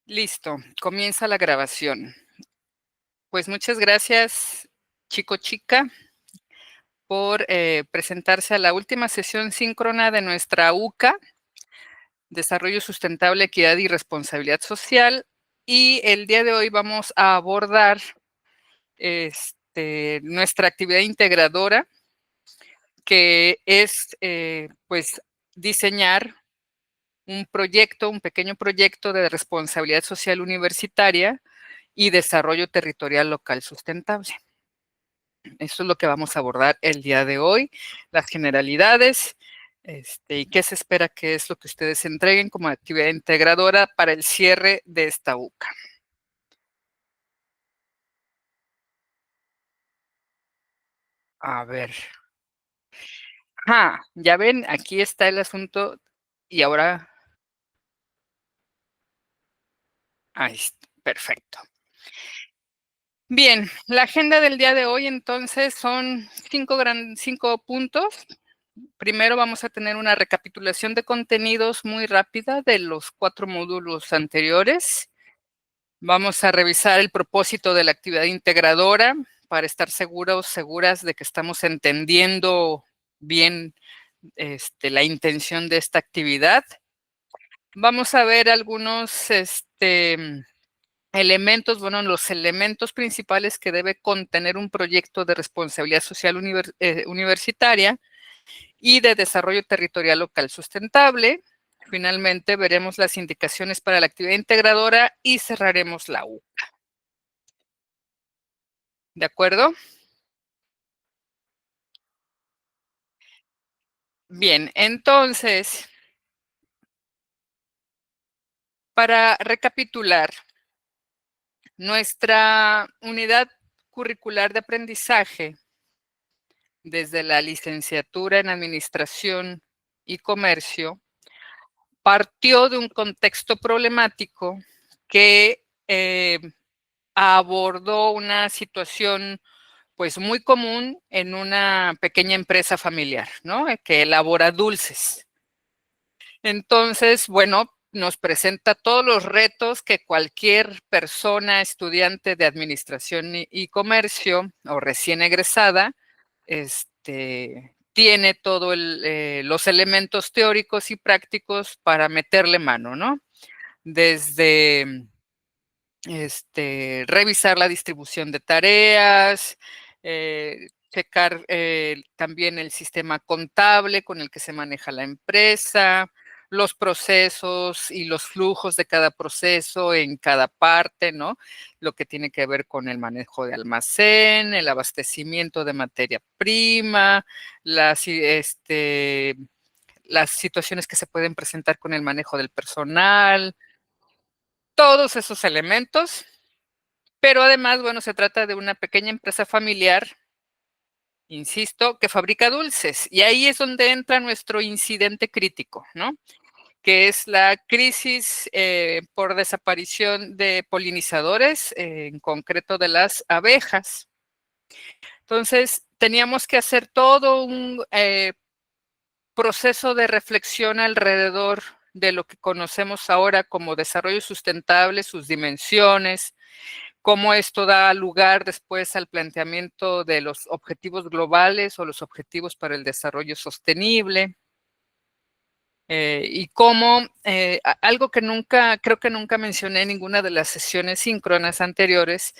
Listo, comienza la grabación. Pues muchas gracias, chico, chica, por presentarse a la última sesión síncrona de nuestra UCA, Desarrollo Sustentable, Equidad y Responsabilidad Social. Y el día de hoy vamos a abordar nuestra actividad integradora, que es pues diseñar un proyecto, un pequeño proyecto de responsabilidad social universitaria y desarrollo territorial local sustentable. Eso es lo que vamos a abordar el día de hoy, las generalidades, y qué se espera que es lo que ustedes entreguen como actividad integradora para el cierre de esta UCA. A ver. Ya ven, aquí está el asunto y ahora, ahí está, perfecto. Bien, la agenda del día de hoy entonces son 5 puntos. Primero vamos a tener una recapitulación de contenidos muy rápida de los 4 módulos anteriores. Vamos a revisar el propósito de la actividad integradora para estar seguros, seguras de que estamos entendiendo bien la intención de esta actividad. Vamos a ver algunos elementos, bueno, los elementos principales que debe contener un proyecto de responsabilidad social universitaria y de desarrollo territorial local sustentable. Finalmente, veremos las indicaciones para la actividad integradora y cerraremos la U. ¿De acuerdo? Bien, entonces, para recapitular, nuestra unidad curricular de aprendizaje desde la licenciatura en Administración y Comercio partió de un contexto problemático que abordó una situación pues muy común en una pequeña empresa familiar, ¿no? Que elabora dulces. Entonces, bueno, nos presenta todos los retos que cualquier persona, estudiante de administración y comercio o recién egresada, tiene todos los elementos teóricos y prácticos para meterle mano, ¿no? Desde revisar la distribución de tareas, checar también el sistema contable con el que se maneja la empresa, los procesos y los flujos de cada proceso en cada parte, ¿no? Lo que tiene que ver con el manejo de almacén, el abastecimiento de materia prima, las situaciones que se pueden presentar con el manejo del personal, todos esos elementos. Pero además, bueno, se trata de una pequeña empresa familiar, insisto, que fabrica dulces. Y ahí es donde entra nuestro incidente crítico, ¿no? Que es la crisis por desaparición de polinizadores, en concreto de las abejas. Entonces, teníamos que hacer todo un proceso de reflexión alrededor de lo que conocemos ahora como desarrollo sustentable, sus dimensiones, cómo esto da lugar después al planteamiento de los objetivos globales o los objetivos para el desarrollo sostenible. Y cómo, algo que creo que nunca mencioné en ninguna de las sesiones síncronas anteriores,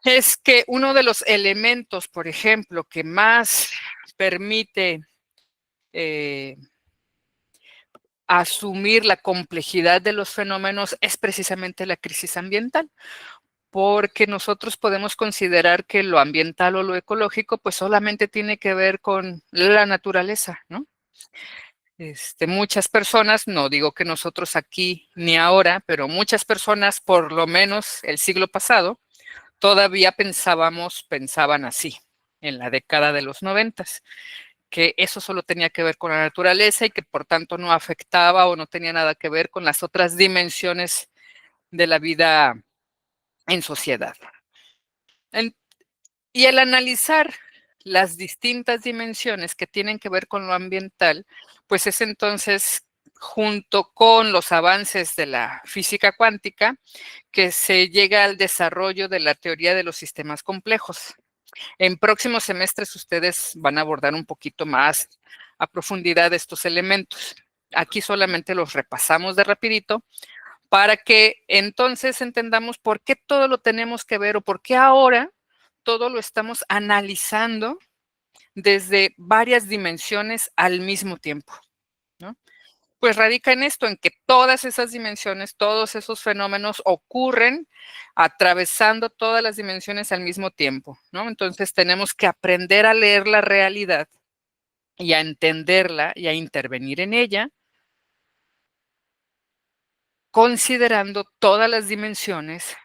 es que uno de los elementos, por ejemplo, que más permite asumir la complejidad de los fenómenos es precisamente la crisis ambiental, porque nosotros podemos considerar que lo ambiental o lo ecológico pues solamente tiene que ver con la naturaleza, ¿no? Muchas personas, no digo que nosotros aquí ni ahora, pero muchas personas, por lo menos el siglo pasado, todavía pensaban así, en la década de los 90, que eso solo tenía que ver con la naturaleza y que por tanto no afectaba o no tenía nada que ver con las otras dimensiones de la vida en sociedad. Y al analizar las distintas dimensiones que tienen que ver con lo ambiental, pues es entonces junto con los avances de la física cuántica, que se llega al desarrollo de la teoría de los sistemas complejos. En próximos semestres ustedes van a abordar un poquito más a profundidad estos elementos. Aquí solamente los repasamos de rapidito para que entonces entendamos por qué todo lo tenemos que ver o por qué ahora todo lo estamos analizando desde varias dimensiones al mismo tiempo, ¿no? Pues radica en esto, en que todas esas dimensiones, todos esos fenómenos ocurren atravesando todas las dimensiones al mismo tiempo, ¿no? Entonces tenemos que aprender a leer la realidad y a entenderla y a intervenir en ella, considerando todas las dimensiones,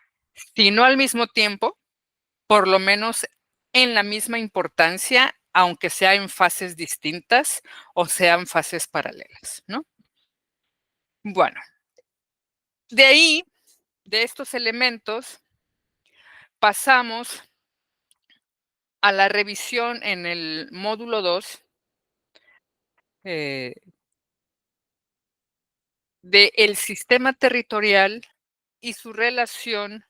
si no al mismo tiempo, por lo menos en la misma importancia, aunque sea en fases distintas o sean fases paralelas, ¿no? Bueno, de ahí, de estos elementos, pasamos a la revisión en el módulo 2 eh, del sistema territorial y su relación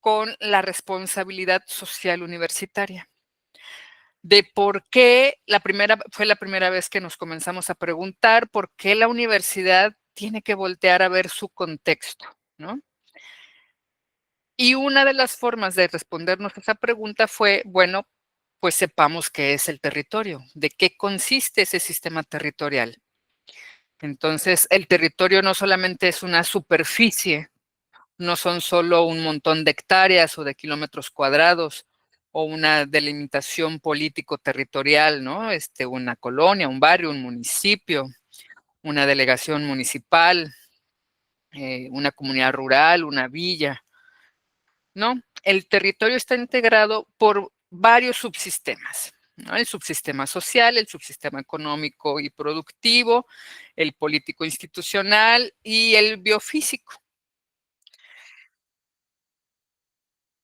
con la responsabilidad social universitaria. De por qué fue la primera vez que nos comenzamos a preguntar por qué la universidad tiene que voltear a ver su contexto, ¿no? Y una de las formas de respondernos a esa pregunta fue, bueno, pues sepamos qué es el territorio, de qué consiste ese sistema territorial. Entonces, el territorio no solamente es una superficie, no son solo un montón de hectáreas o de kilómetros cuadrados o una delimitación político-territorial, ¿no? Una colonia, un barrio, un municipio, una delegación municipal, una comunidad rural, una villa, ¿no? El territorio está integrado por varios subsistemas, ¿no? El subsistema social, el subsistema económico y productivo, el político institucional y el biofísico.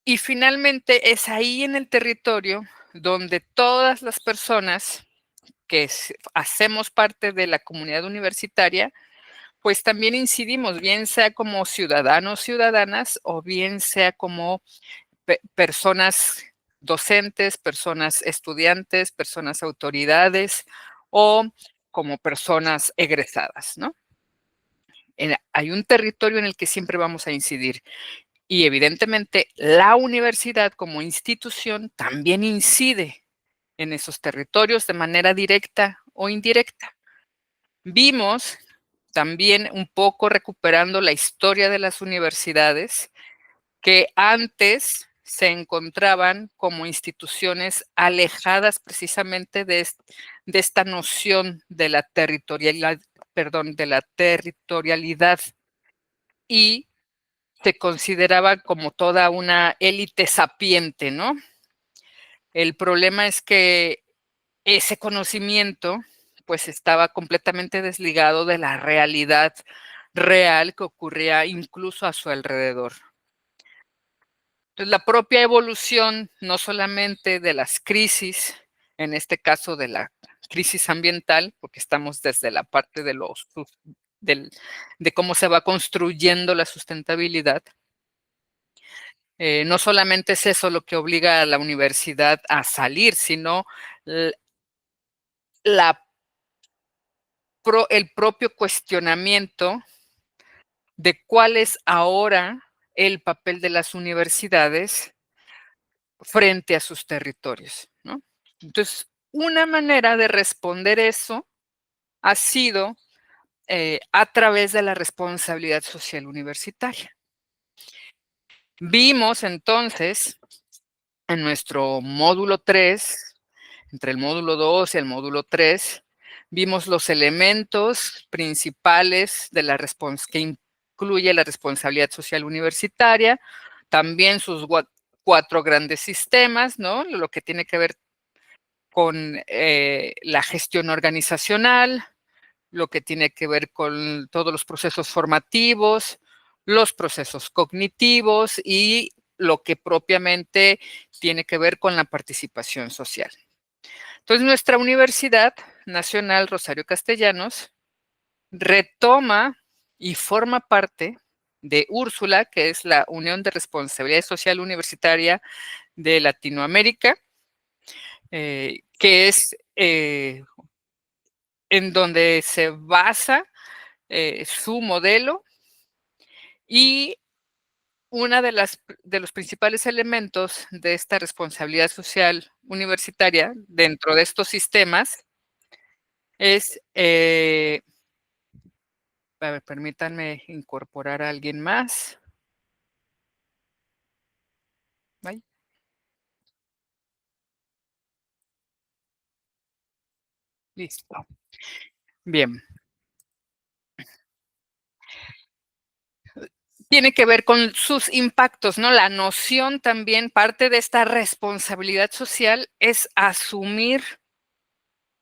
Y finalmente es ahí en el territorio donde todas las personas que hacemos parte de la comunidad universitaria, pues también incidimos, bien sea como ciudadanos, ciudadanas, o bien sea como personas docentes, personas estudiantes, personas autoridades o como personas egresadas, ¿no? Hay un territorio en el que siempre vamos a incidir y evidentemente la universidad como institución también incide en esos territorios de manera directa o indirecta. Vimos también un poco recuperando la historia de las universidades que antes se encontraban como instituciones alejadas precisamente de esta noción de la territorialidad, perdón, de la territorialidad y se consideraba como toda una élite sapiente, ¿no? El problema es que ese conocimiento pues estaba completamente desligado de la realidad real que ocurría incluso a su alrededor. Entonces, la propia evolución, no solamente de las crisis, en este caso de la crisis ambiental, porque estamos desde la parte de de cómo se va construyendo la sustentabilidad, no solamente es eso lo que obliga a la universidad a salir, sino la, el propio cuestionamiento de cuál es ahora el papel de las universidades frente a sus territorios, ¿no? Entonces, una manera de responder eso ha sido a través de la responsabilidad social universitaria. Vimos entonces en nuestro módulo 3, entre el módulo 2 y el módulo 3, vimos los elementos principales de la que incluye la responsabilidad social universitaria, también sus 4 grandes sistemas, ¿no? Lo que tiene que ver con la gestión organizacional, lo que tiene que ver con todos los procesos formativos, los procesos cognitivos y lo que propiamente tiene que ver con la participación social. Entonces, nuestra Universidad Nacional Rosario Castellanos retoma y forma parte de Úrsula, que es la Unión de Responsabilidad Social Universitaria de Latinoamérica, que es en donde se basa su modelo y una de los principales elementos de esta responsabilidad social universitaria dentro de estos sistemas es, a ver, permítanme incorporar a alguien más. Ay, listo. Bien. Tiene que ver con sus impactos, ¿no? La noción también, parte de esta responsabilidad social es asumir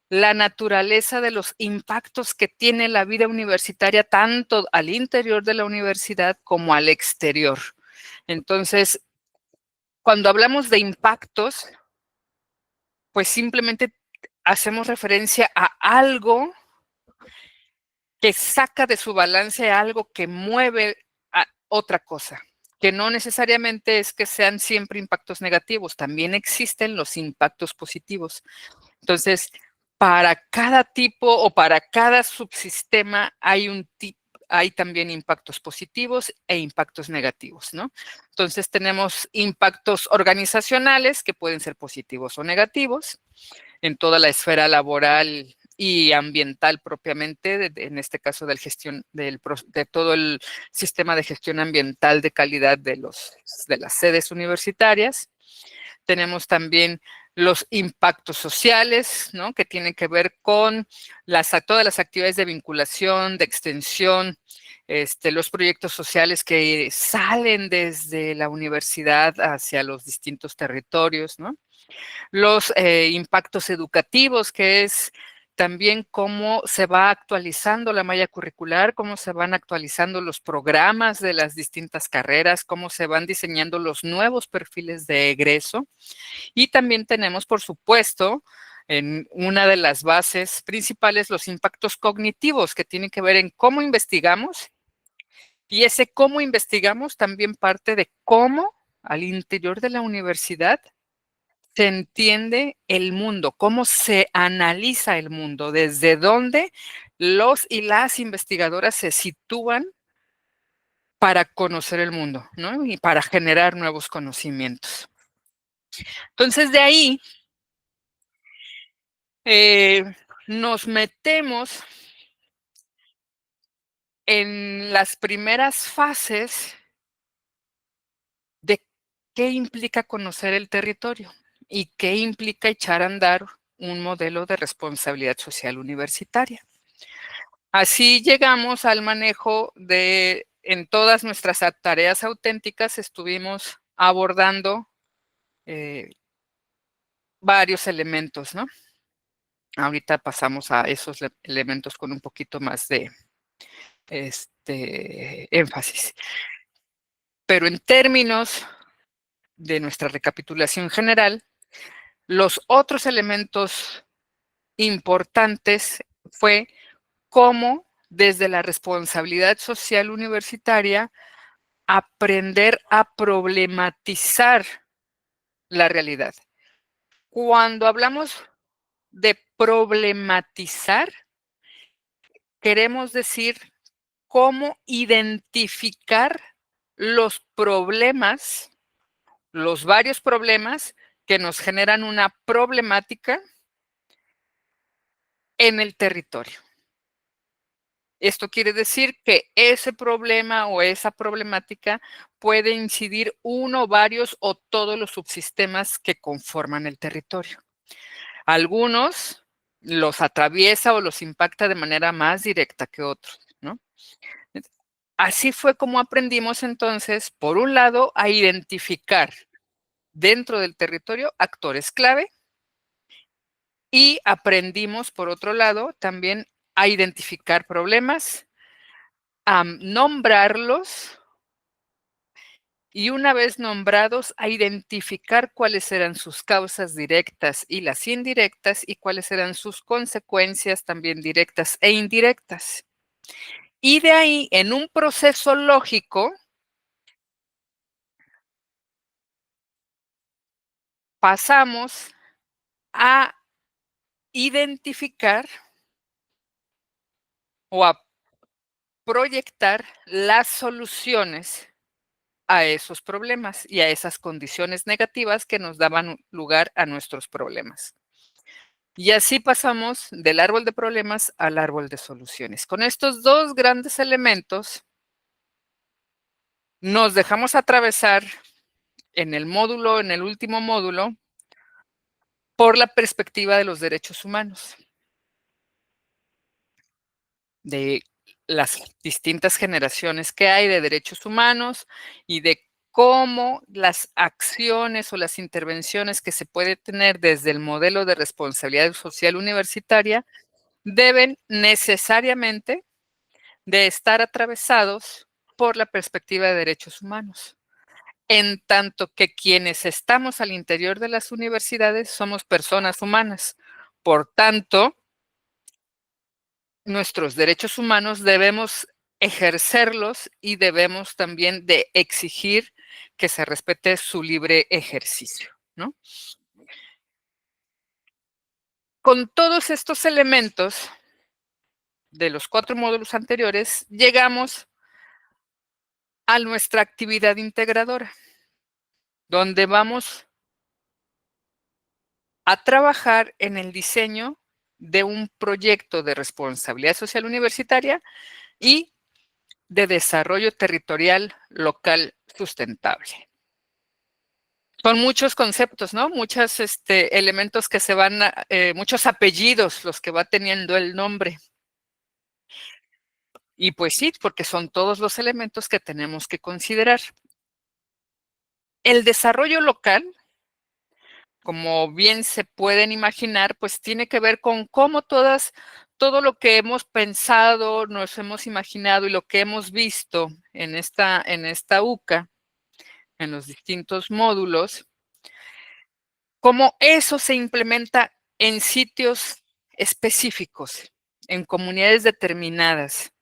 la naturaleza de los impactos que tiene la vida universitaria, tanto al interior de la universidad como al exterior. Entonces, cuando hablamos de impactos, pues simplemente hacemos referencia a algo que saca de su balance algo que mueve a otra cosa, que no necesariamente es que sean siempre impactos negativos, también existen los impactos positivos. Entonces, para cada tipo o para cada subsistema hay también impactos positivos e impactos negativos, ¿no? Entonces tenemos impactos organizacionales que pueden ser positivos o negativos en toda la esfera laboral y ambiental propiamente, en este caso de todo el sistema de gestión ambiental de calidad de las sedes universitarias. Tenemos también los impactos sociales, ¿no? Que tienen que ver con todas las actividades de vinculación, de extensión, los proyectos sociales que salen desde la universidad hacia los distintos territorios, ¿no? Los impactos educativos, que es también cómo se va actualizando la malla curricular, cómo se van actualizando los programas de las distintas carreras, cómo se van diseñando los nuevos perfiles de egreso. Y también tenemos, por supuesto, en una de las bases principales, los impactos cognitivos, que tienen que ver en cómo investigamos. Y ese cómo investigamos también parte de cómo al interior de la universidad se entiende el mundo, cómo se analiza el mundo, desde dónde los y las investigadoras se sitúan para conocer el mundo, ¿no? Y para generar nuevos conocimientos. Entonces, de ahí eh, nos metemos en las primeras fases de qué implica conocer el territorio y qué implica echar a andar un modelo de responsabilidad social universitaria. Así llegamos al manejo en todas nuestras tareas auténticas estuvimos abordando varios elementos, ¿no? Ahorita pasamos a esos elementos con un poquito más de énfasis. Pero en términos de nuestra recapitulación general, los otros elementos importantes fue cómo desde la responsabilidad social universitaria aprender a problematizar la realidad. Cuando hablamos de problematizar, queremos decir cómo identificar los problemas, los varios problemas que nos generan una problemática en el territorio. Esto quiere decir que ese problema o esa problemática puede incidir uno, varios o todos los subsistemas que conforman el territorio. Algunos los atraviesa o los impacta de manera más directa que otros, ¿no? Así fue como aprendimos entonces, por un lado, a identificar dentro del territorio actores clave y aprendimos, por otro lado, también a identificar problemas, a nombrarlos y una vez nombrados, a identificar cuáles eran sus causas directas y las indirectas y cuáles eran sus consecuencias también directas e indirectas. Y de ahí, en un proceso lógico, pasamos a identificar o a proyectar las soluciones a esos problemas y a esas condiciones negativas que nos daban lugar a nuestros problemas. Y así pasamos del árbol de problemas al árbol de soluciones. Con estos dos grandes elementos nos dejamos atravesar en el módulo, en el último módulo, por la perspectiva de los derechos humanos, de las distintas generaciones que hay de derechos humanos y de cómo las acciones o las intervenciones que se puede tener desde el modelo de responsabilidad social universitaria deben necesariamente de estar atravesados por la perspectiva de derechos humanos, en tanto que quienes estamos al interior de las universidades somos personas humanas. Por tanto, nuestros derechos humanos debemos ejercerlos y debemos también de exigir que se respete su libre ejercicio, ¿no? Con todos estos elementos de los 4 módulos anteriores, llegamos a nuestra actividad integradora, donde vamos a trabajar en el diseño de un proyecto de responsabilidad social universitaria y de desarrollo territorial local sustentable. Son muchos conceptos, ¿no? Muchos elementos que se van, muchos apellidos los que va teniendo el nombre. Y pues sí, porque son todos los elementos que tenemos que considerar. El desarrollo local, como bien se pueden imaginar, pues tiene que ver con cómo todo lo que hemos pensado, nos hemos imaginado y lo que hemos visto en esta UCA, en los distintos módulos, cómo eso se implementa en sitios específicos, en comunidades determinadas,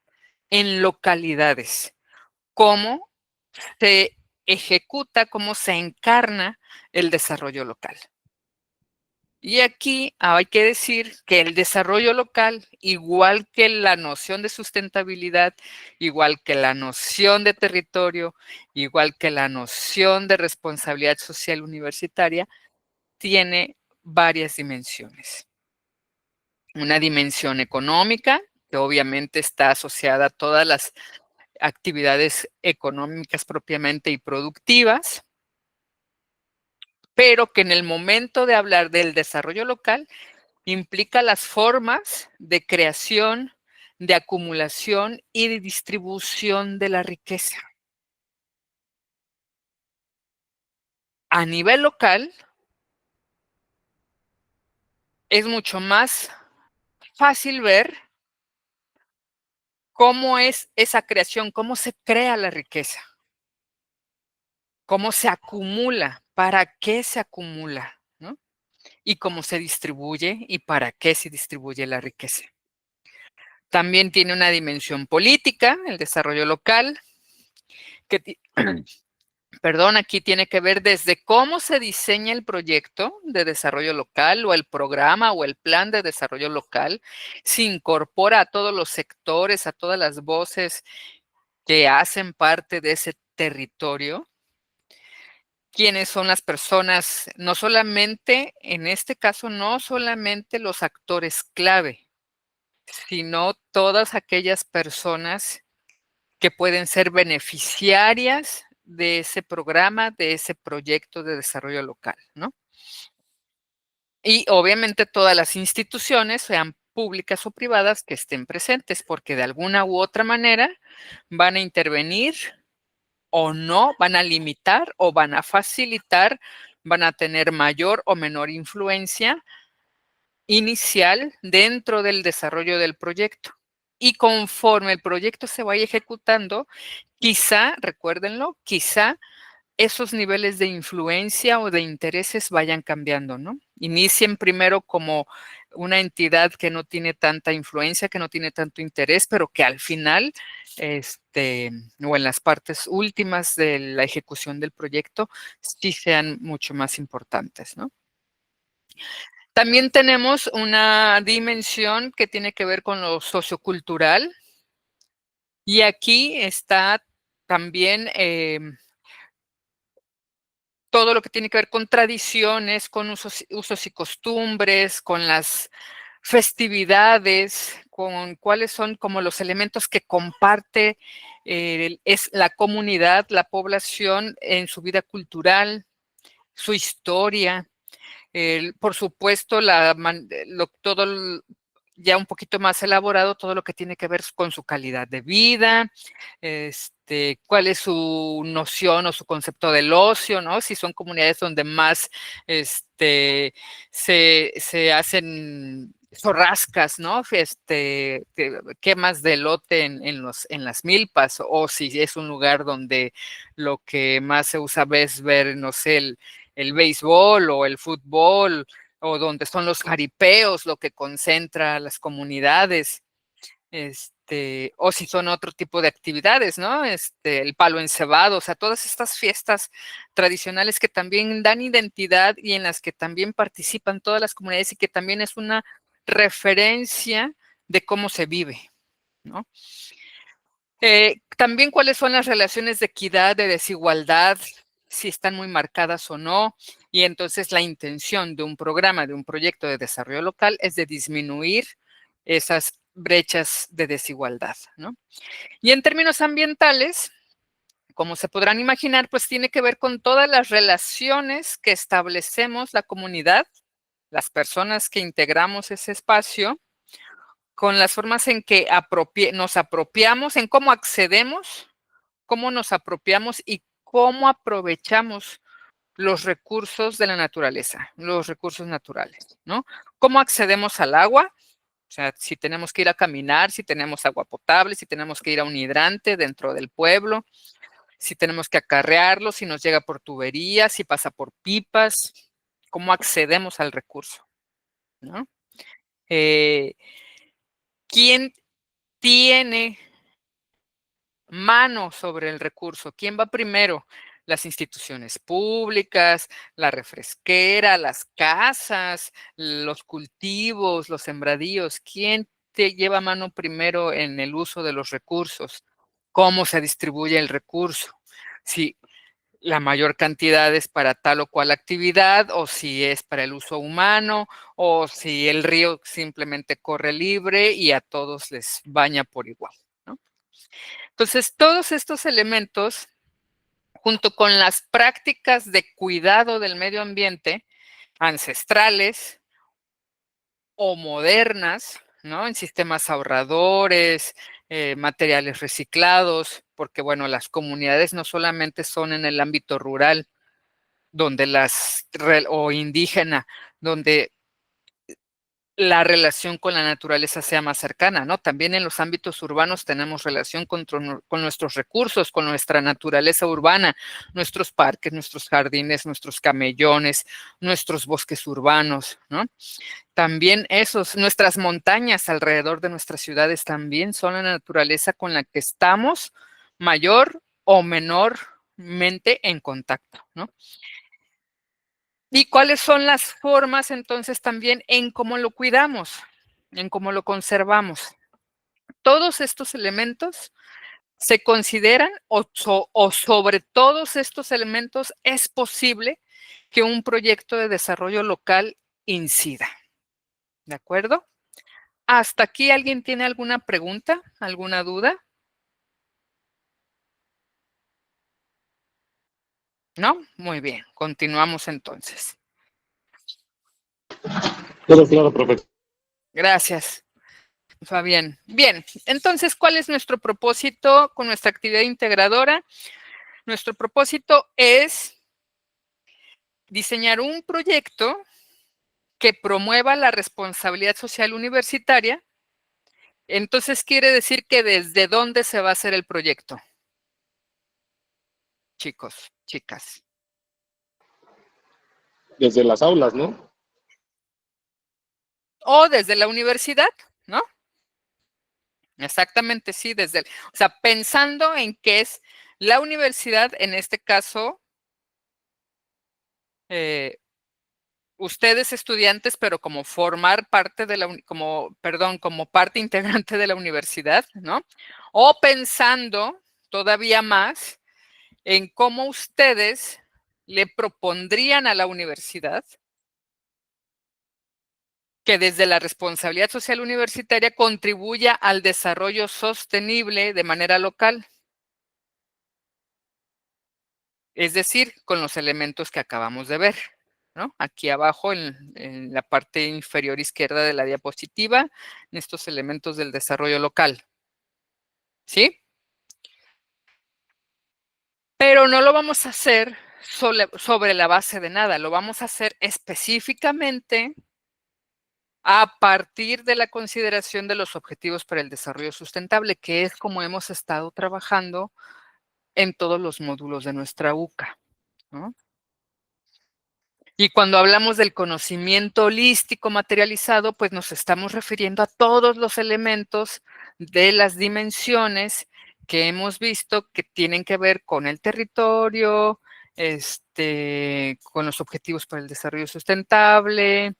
en localidades, cómo se ejecuta, cómo se encarna el desarrollo local. Y aquí hay que decir que el desarrollo local, igual que la noción de sustentabilidad, igual que la noción de territorio, igual que la noción de responsabilidad social universitaria, tiene varias dimensiones. Una dimensión económica, que obviamente está asociada a todas las actividades económicas propiamente y productivas, pero que en el momento de hablar del desarrollo local implica las formas de creación, de acumulación y de distribución de la riqueza. A nivel local, es mucho más fácil ver cómo es esa creación, cómo se crea la riqueza, cómo se acumula, para qué se acumula, ¿no? Y cómo se distribuye y para qué se distribuye la riqueza. También tiene una dimensión política, el desarrollo local, que perdón, aquí tiene que ver desde cómo se diseña el proyecto de desarrollo local o el programa o el plan de desarrollo local, se incorpora a todos los sectores, a todas las voces que hacen parte de ese territorio. ¿Quiénes son las personas? No solamente, en este caso, no solamente los actores clave, sino todas aquellas personas que pueden ser beneficiarias de ese programa, de ese proyecto de desarrollo local, ¿no? Y obviamente todas las instituciones, sean públicas o privadas, que estén presentes, porque de alguna u otra manera van a intervenir o no, van a limitar o van a facilitar, van a tener mayor o menor influencia inicial dentro del desarrollo del proyecto. Y conforme el proyecto se vaya ejecutando, quizá, recuérdenlo, quizá esos niveles de influencia o de intereses vayan cambiando, ¿no? Inicien primero como una entidad que no tiene tanta influencia, que no tiene tanto interés, pero que al final, o en las partes últimas de la ejecución del proyecto, sí sean mucho más importantes, ¿no? También tenemos una dimensión que tiene que ver con lo sociocultural, y aquí está también todo lo que tiene que ver con tradiciones, con usos y costumbres, con las festividades, con cuáles son como los elementos que comparte es la comunidad, la población en su vida cultural, su historia. Por supuesto, todo ya un poquito más elaborado, todo lo que tiene que ver con su calidad de vida, cuál es su noción o su concepto del ocio, ¿no? Si son comunidades donde más se hacen zorrascas, ¿no? Quemas de elote en las milpas, o si es un lugar donde lo que más se usa es ver, no sé, el béisbol o el fútbol, o donde son los jaripeos, lo que concentra a las comunidades, o si son otro tipo de actividades, ¿no? El palo encebado, o sea, todas estas fiestas tradicionales que también dan identidad y en las que también participan todas las comunidades y que también es una referencia de cómo se vive, ¿no? También cuáles son las relaciones de equidad, de desigualdad, si están muy marcadas o no, y entonces la intención de un programa, de un proyecto de desarrollo local es de disminuir esas brechas de desigualdad, ¿no? Y en términos ambientales, como se podrán imaginar, pues tiene que ver con todas las relaciones que establecemos la comunidad, las personas que integramos ese espacio, con las formas en que nos apropiamos, en cómo accedemos, cómo nos apropiamos y cómo aprovechamos los recursos de la naturaleza, los recursos naturales, ¿no? ¿Cómo accedemos al agua? O sea, si tenemos que ir a caminar, si tenemos agua potable, si tenemos que ir a un hidrante dentro del pueblo, si tenemos que acarrearlo, si nos llega por tuberías, si pasa por pipas, ¿cómo accedemos al recurso? ¿No? ¿Quién tiene mano sobre el recurso? ¿Quién va primero? Las instituciones públicas, la refresquera, las casas, los cultivos, los sembradíos. ¿Quién te lleva mano primero en el uso de los recursos? ¿Cómo se distribuye el recurso? Si la mayor cantidad es para tal o cual actividad, o si es para el uso humano, o si el río simplemente corre libre y a todos les baña por igual, ¿no? Entonces, todos estos elementos, junto con las prácticas de cuidado del medio ambiente, ancestrales o modernas, ¿no? En sistemas ahorradores, materiales reciclados, porque, bueno, las comunidades no solamente son en el ámbito rural, o indígena, donde la relación con la naturaleza sea más cercana, ¿no? También en los ámbitos urbanos tenemos relación con nuestros recursos, con nuestra naturaleza urbana, nuestros parques, nuestros jardines, nuestros camellones, nuestros bosques urbanos, ¿no? También nuestras montañas alrededor de nuestras ciudades también son la naturaleza con la que estamos mayor o menormente en contacto, ¿no? ¿Y cuáles son las formas entonces también en cómo lo cuidamos, en cómo lo conservamos? Todos estos elementos se consideran o sobre todos estos elementos es posible que un proyecto de desarrollo local incida, ¿de acuerdo? ¿Hasta aquí alguien tiene alguna pregunta, alguna duda? ¿No? Muy bien, continuamos entonces. Todo claro, profe. Gracias, Fabián. Bien, entonces, ¿cuál es nuestro propósito con nuestra actividad integradora? Nuestro propósito es diseñar un proyecto que promueva la responsabilidad social universitaria. Entonces, quiere decir que ¿desde dónde se va a hacer el proyecto? Chicos, chicas. Desde las aulas, ¿no? o desde la universidad, ¿no? Exactamente, sí, o sea, pensando en que es la universidad, en este caso, eh, ustedes estudiantes, pero como formar parte de como parte integrante de la universidad, ¿no? O pensando todavía más en cómo ustedes le propondrían a la universidad que desde la responsabilidad social universitaria contribuya al desarrollo sostenible de manera local. Es decir, con los elementos que acabamos de ver, ¿no? Aquí abajo en la parte inferior izquierda de la diapositiva, estos elementos del desarrollo local, ¿sí? Pero no lo vamos a hacer sobre la base de nada, lo vamos a hacer específicamente a partir de la consideración de los objetivos para el desarrollo sustentable, que es como hemos estado trabajando en todos los módulos de nuestra UCA, ¿no? Y cuando hablamos del conocimiento holístico materializado, pues nos estamos refiriendo a todos los elementos de las dimensiones que hemos visto que tienen que ver con el territorio, con los objetivos para el desarrollo sustentable,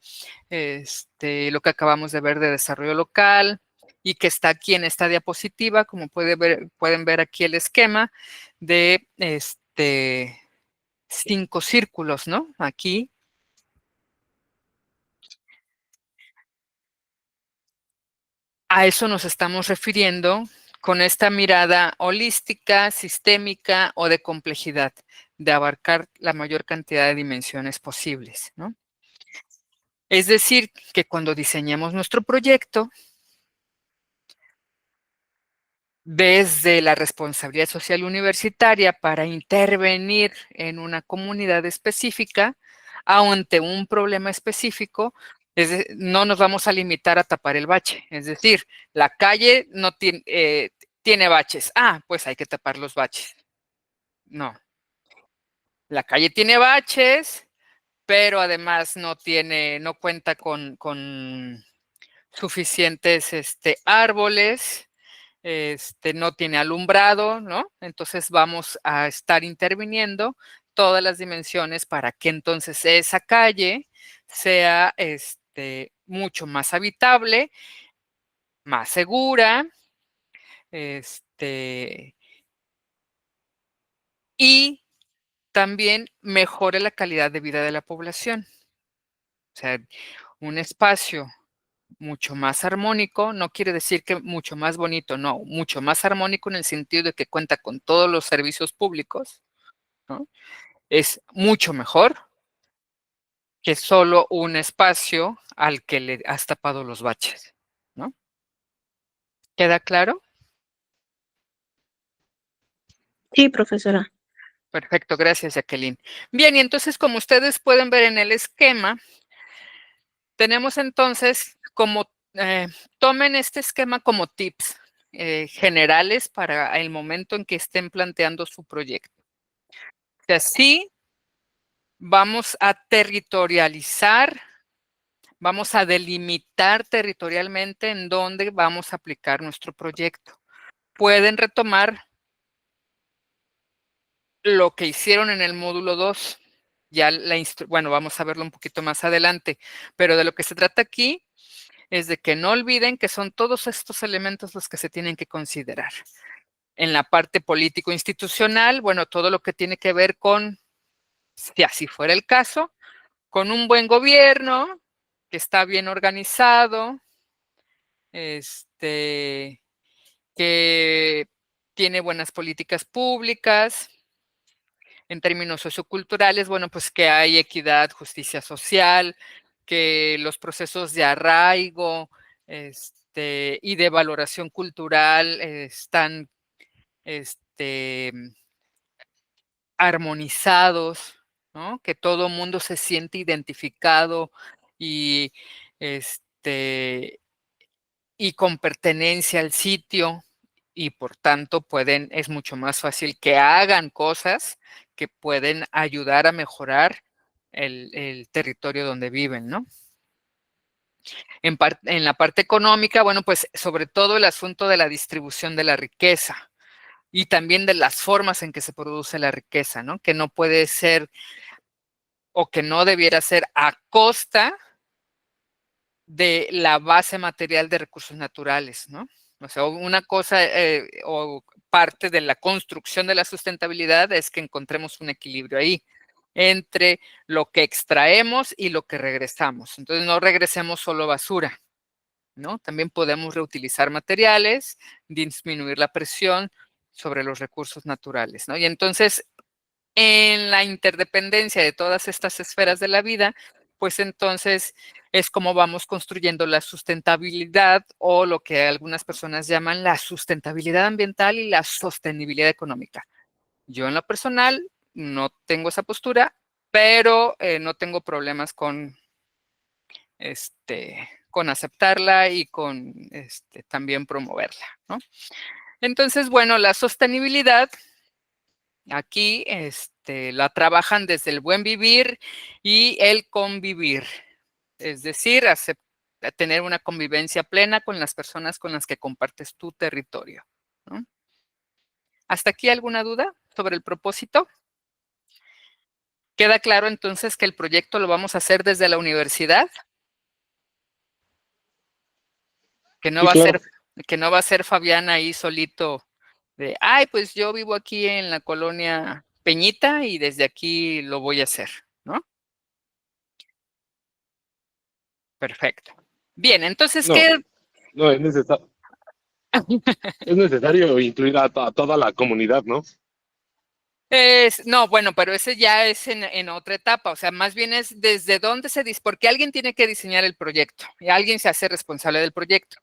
lo que acabamos de ver de desarrollo local y que está aquí en esta diapositiva, como pueden ver aquí el esquema de 5 círculos, ¿no? Aquí. A eso nos estamos refiriendo con esta mirada holística, sistémica o de complejidad, de abarcar la mayor cantidad de dimensiones posibles, ¿no? Es decir, que cuando diseñamos nuestro proyecto, desde la responsabilidad social universitaria para intervenir en una comunidad específica, ante un problema específico, no nos vamos a limitar a tapar el bache. Es decir, la calle no tiene baches. Ah, pues hay que tapar los baches. No. La calle tiene baches, pero además no cuenta con suficientes árboles, no tiene alumbrado, ¿no? Entonces vamos a estar interviniendo todas las dimensiones para que entonces esa calle sea mucho más habitable, más segura, y también mejore la calidad de vida de la población. O sea, un espacio mucho más armónico, no quiere decir que mucho más bonito, no, mucho más armónico en el sentido de que cuenta con todos los servicios públicos, ¿no? Es mucho mejor que solo un espacio al que le has tapado los baches, ¿no? ¿Queda claro? Sí, profesora. Perfecto, gracias, Jacqueline. Bien, y entonces, como ustedes pueden ver en el esquema, tenemos entonces tomen este esquema como tips generales para el momento en que estén planteando su proyecto. O sea, sí, vamos a territorializar, vamos a delimitar territorialmente en dónde vamos a aplicar nuestro proyecto. Pueden retomar lo que hicieron en el módulo 2. Ya bueno, vamos a verlo un poquito más adelante, pero de lo que se trata aquí es de que no olviden que son todos estos elementos los que se tienen que considerar. En la parte político-institucional, bueno, todo lo que tiene que ver con, si así fuera el caso, con un buen gobierno que está bien organizado, que tiene buenas políticas públicas. En términos socioculturales, bueno, pues que hay equidad, justicia social, que los procesos de arraigo y de valoración cultural están armonizados, ¿no? Que todo mundo se siente identificado y, y con pertenencia al sitio y por tanto es mucho más fácil que hagan cosas que pueden ayudar a mejorar el territorio donde viven, ¿no? En la parte económica, bueno, pues sobre todo el asunto de la distribución de la riqueza y también de las formas en que se produce la riqueza, ¿no? Que no puede ser o que no debiera ser a costa de la base material de recursos naturales, ¿no? O sea, una cosa o parte de la construcción de la sustentabilidad es que encontremos un equilibrio ahí entre lo que extraemos y lo que regresamos. Entonces, no regresemos solo basura, ¿no? También podemos reutilizar materiales, disminuir la presión sobre los recursos naturales, ¿no? Y entonces, en la interdependencia de todas estas esferas de la vida, pues entonces es como vamos construyendo la sustentabilidad o lo que algunas personas llaman la sustentabilidad ambiental y la sostenibilidad económica. Yo en lo personal no tengo esa postura, pero no tengo problemas con aceptarla y con también promoverla, ¿no? Entonces, bueno, la sostenibilidad aquí la trabajan desde el buen vivir y el convivir, es decir, tener una convivencia plena con las personas con las que compartes tu territorio, ¿no? ¿Hasta aquí alguna duda sobre el propósito? ¿Queda claro entonces que el proyecto lo vamos a hacer desde la universidad? Que no Sí, va a ser, claro. que no va a ser Fabián ahí solito de, ay, pues yo vivo aquí en la colonia Peñita y desde aquí lo voy a hacer, ¿no? Perfecto. Bien, entonces, No, ¿qué? no es necesario incluir a toda la comunidad, ¿no? No, bueno, pero ese ya es en otra etapa, o sea, más bien es desde dónde se dice, porque alguien tiene que diseñar el proyecto y alguien se hace responsable del proyecto.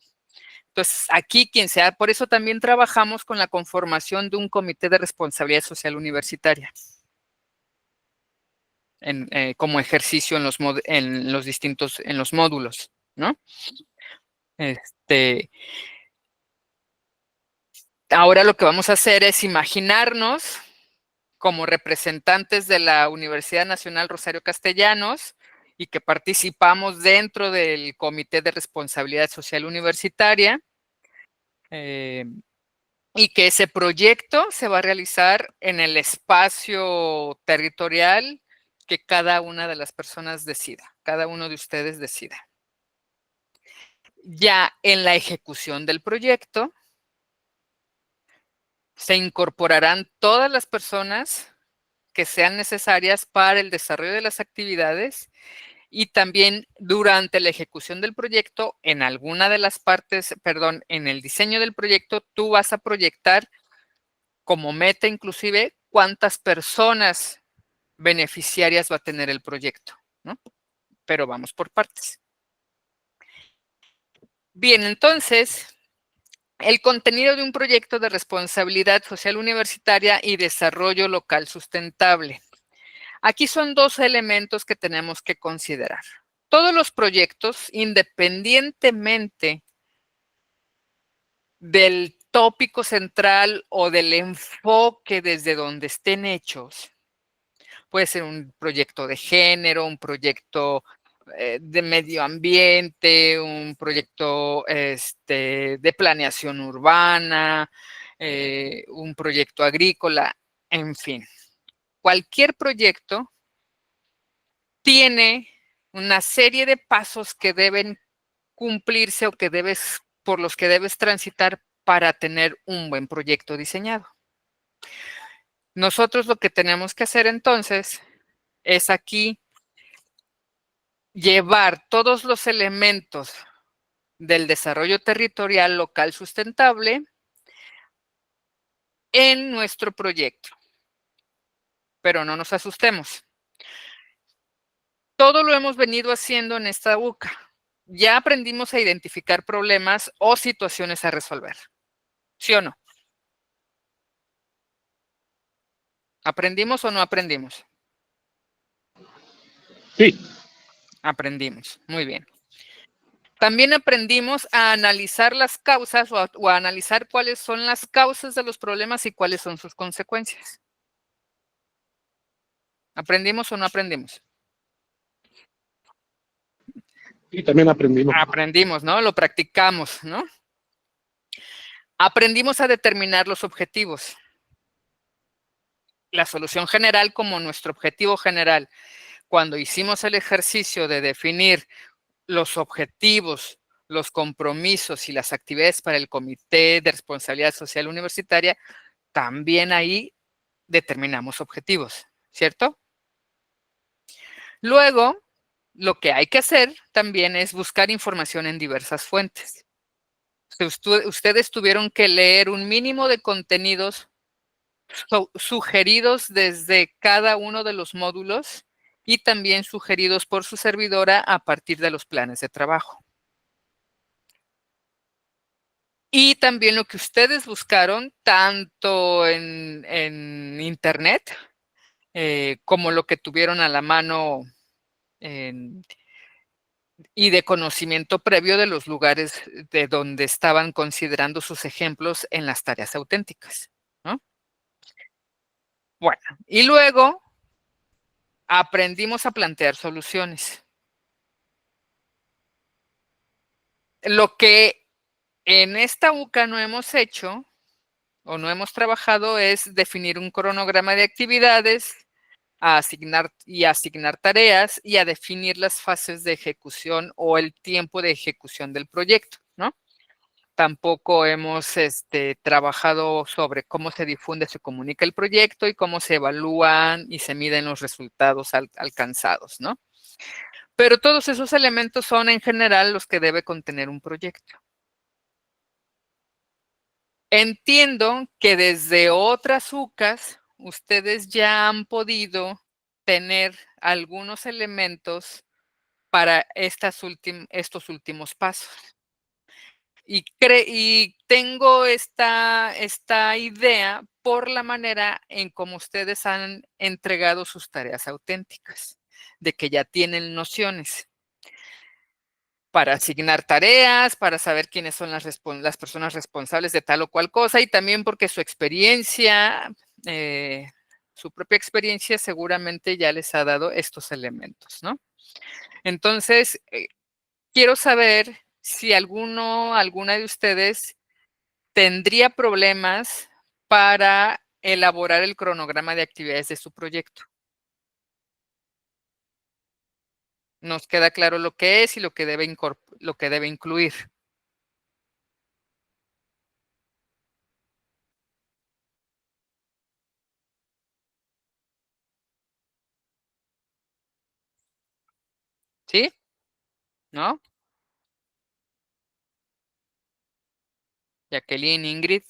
Entonces, aquí quien sea, por eso también trabajamos con la conformación de un comité de responsabilidad social universitaria como ejercicio en los módulos, ¿no? Ahora lo que vamos a hacer es imaginarnos como representantes de la Universidad Nacional Rosario Castellanos y que participamos dentro del Comité de Responsabilidad Social Universitaria y que ese proyecto se va a realizar en el espacio territorial que cada una de las personas decida, cada uno de ustedes decida. Ya en la ejecución del proyecto se incorporarán todas las personas que sean necesarias para el desarrollo de las actividades y también durante la ejecución del proyecto, en alguna de las partes, perdón, en el diseño del proyecto, tú vas a proyectar como meta inclusive cuántas personas beneficiarias va a tener el proyecto, ¿no? Pero vamos por partes. Bien, entonces, el contenido de un proyecto de responsabilidad social universitaria y desarrollo local sustentable. Aquí son dos elementos que tenemos que considerar. Todos los proyectos, independientemente del tópico central o del enfoque desde donde estén hechos, puede ser un proyecto de género, un proyecto de medio ambiente, un proyecto de planeación urbana, un proyecto agrícola, en fin. Cualquier proyecto tiene una serie de pasos que deben cumplirse o por los que debes transitar para tener un buen proyecto diseñado. Nosotros lo que tenemos que hacer entonces es aquí llevar todos los elementos del desarrollo territorial local sustentable en nuestro proyecto. Pero no nos asustemos. Todo lo hemos venido haciendo en esta UCA. Ya aprendimos a identificar problemas o situaciones a resolver. ¿Sí o no? ¿Aprendimos o no aprendimos? Sí. Aprendimos. Muy bien. También aprendimos a analizar las causas o a analizar cuáles son las causas de los problemas y cuáles son sus consecuencias. ¿Aprendimos o no aprendimos? Y también aprendimos. Aprendimos, ¿no? Lo practicamos, ¿no? Aprendimos a determinar los objetivos. La solución general como nuestro objetivo general. Cuando hicimos el ejercicio de definir los objetivos, los compromisos y las actividades para el Comité de Responsabilidad Social Universitaria, también ahí determinamos objetivos, ¿cierto? Luego, lo que hay que hacer también es buscar información en diversas fuentes. Ustedes tuvieron que leer un mínimo de contenidos sugeridos desde cada uno de los módulos y también sugeridos por su servidora a partir de los planes de trabajo. Y también lo que ustedes buscaron, tanto en Internet, como lo que tuvieron a la mano y de conocimiento previo de los lugares de donde estaban considerando sus ejemplos en las tareas auténticas, ¿no? Bueno, y luego aprendimos a plantear soluciones. Lo que en esta UCA no hemos hecho o no hemos trabajado es definir un cronograma de actividades, a asignar tareas y a definir las fases de ejecución o el tiempo de ejecución del proyecto, ¿no? Tampoco hemos trabajado sobre cómo se difunde, se comunica el proyecto y cómo se evalúan y se miden los resultados alcanzados, ¿no? Pero todos esos elementos son en general los que debe contener un proyecto. Entiendo que desde otras UCAs ustedes ya han podido tener algunos elementos para estos últimos pasos. Y tengo esta idea por la manera en cómo ustedes han entregado sus tareas auténticas, de que ya tienen nociones para asignar tareas, para saber quiénes son las personas responsables de tal o cual cosa, y también porque su experiencia, su propia experiencia seguramente ya les ha dado estos elementos, ¿no? Entonces, quiero saber si alguna de ustedes tendría problemas para elaborar el cronograma de actividades de su proyecto. Nos queda claro lo que es y lo que debe incluir. ¿Sí? ¿No? Jacqueline, Ingrid.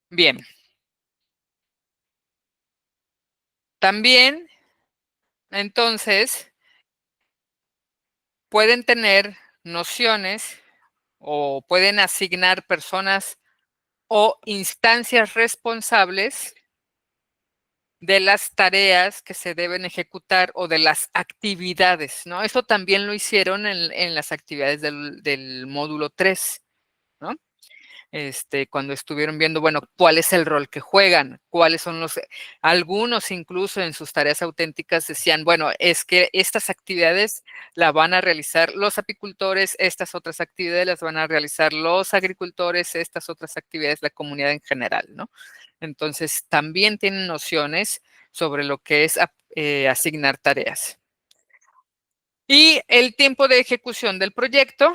Bien. También, entonces, pueden tener nociones o pueden asignar personas o instancias responsables de las tareas que se deben ejecutar o de las actividades, ¿no? Eso también lo hicieron en las actividades del módulo 3, ¿no? Cuando estuvieron viendo, bueno, cuál es el rol que juegan, cuáles son algunos incluso en sus tareas auténticas decían, bueno, es que estas actividades las van a realizar los apicultores, estas otras actividades las van a realizar los agricultores, estas otras actividades la comunidad en general, ¿no? Entonces, también tienen nociones sobre lo que es asignar tareas. Y el tiempo de ejecución del proyecto,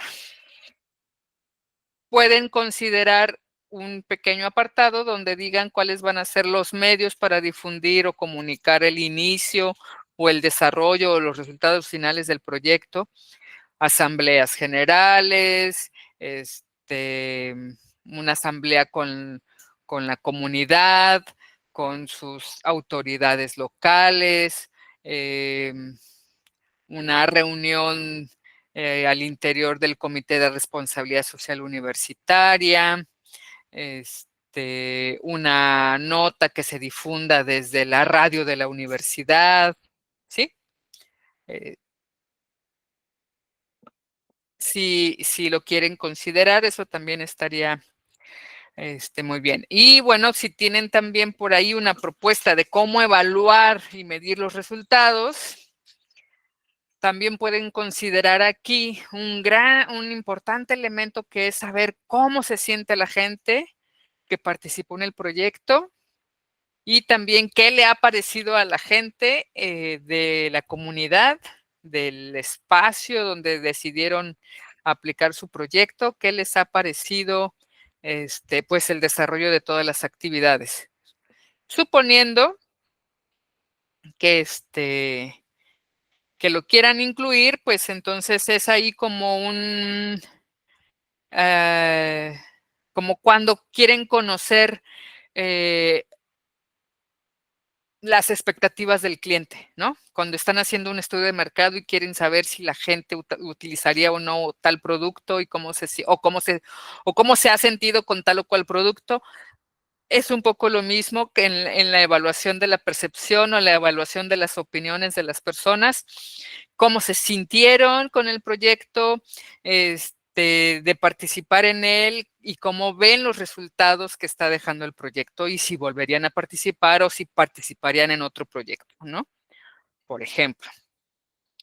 pueden considerar un pequeño apartado donde digan cuáles van a ser los medios para difundir o comunicar el inicio o el desarrollo o los resultados finales del proyecto, asambleas generales, una asamblea con la comunidad, con sus autoridades locales, una reunión al interior del Comité de Responsabilidad Social Universitaria, una nota que se difunda desde la radio de la universidad, ¿sí? Si lo quieren considerar, eso también estaría Muy bien. Y bueno, si tienen también por ahí una propuesta de cómo evaluar y medir los resultados, también pueden considerar aquí un importante elemento que es saber cómo se siente la gente que participó en el proyecto y también qué le ha parecido a la gente de la comunidad, del espacio donde decidieron aplicar su proyecto, qué les ha parecido pues el desarrollo de todas las actividades. Suponiendo que que lo quieran incluir, pues entonces es ahí como como cuando quieren conocer las expectativas del cliente, ¿no? Cuando están haciendo un estudio de mercado y quieren saber si la gente utilizaría o no tal producto y cómo se ha sentido con tal o cual producto. Es un poco lo mismo que en la evaluación de la percepción o la evaluación de las opiniones de las personas, cómo se sintieron con el proyecto, de participar en él y cómo ven los resultados que está dejando el proyecto y si volverían a participar o si participarían en otro proyecto, ¿no? Por ejemplo,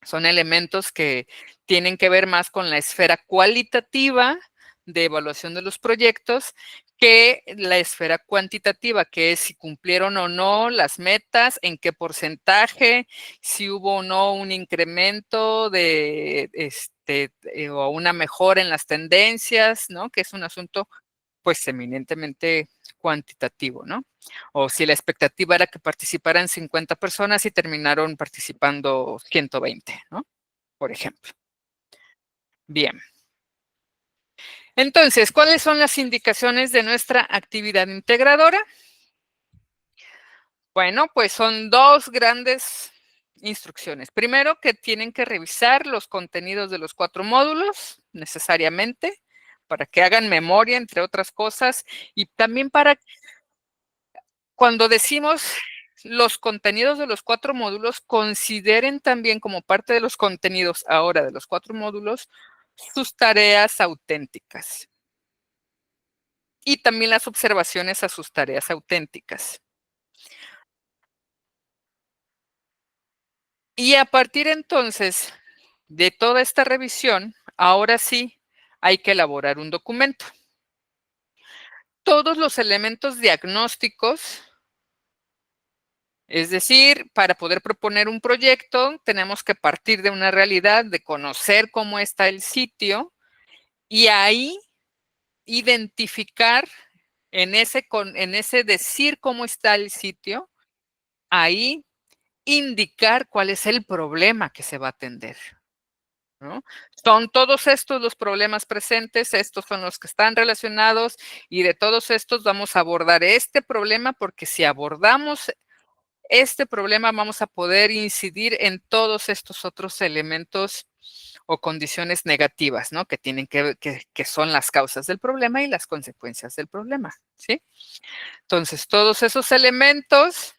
son elementos que tienen que ver más con la esfera cualitativa de evaluación de los proyectos que la esfera cuantitativa, que es si cumplieron o no las metas, en qué porcentaje, si hubo o no un incremento o una mejora en las tendencias, ¿no? Que es un asunto pues eminentemente cuantitativo, ¿no? O si la expectativa era que participaran 50 personas y terminaron participando 120, ¿no? Por ejemplo. Bien. Entonces, ¿cuáles son las indicaciones de nuestra actividad integradora? Bueno, pues son dos grandes instrucciones. Primero, que tienen que revisar los contenidos de los 4 módulos necesariamente para que hagan memoria, entre otras cosas, y también para cuando decimos los contenidos de los 4 módulos, consideren también como parte de los contenidos ahora de los 4 módulos sus tareas auténticas y también las observaciones a sus tareas auténticas. Y a partir entonces de toda esta revisión, ahora sí hay que elaborar un documento. Todos los elementos diagnósticos, es decir, para poder proponer un proyecto, tenemos que partir de una realidad, de conocer cómo está el sitio y ahí identificar en ese decir cómo está el sitio, ahí indicar cuál es el problema que se va a atender, ¿no? Son todos estos los problemas presentes, estos son los que están relacionados y de todos estos vamos a abordar este problema porque si abordamos este problema vamos a poder incidir en todos estos otros elementos o condiciones negativas, ¿no? Que tienen que son las causas del problema y las consecuencias del problema, ¿sí? Entonces, todos esos elementos,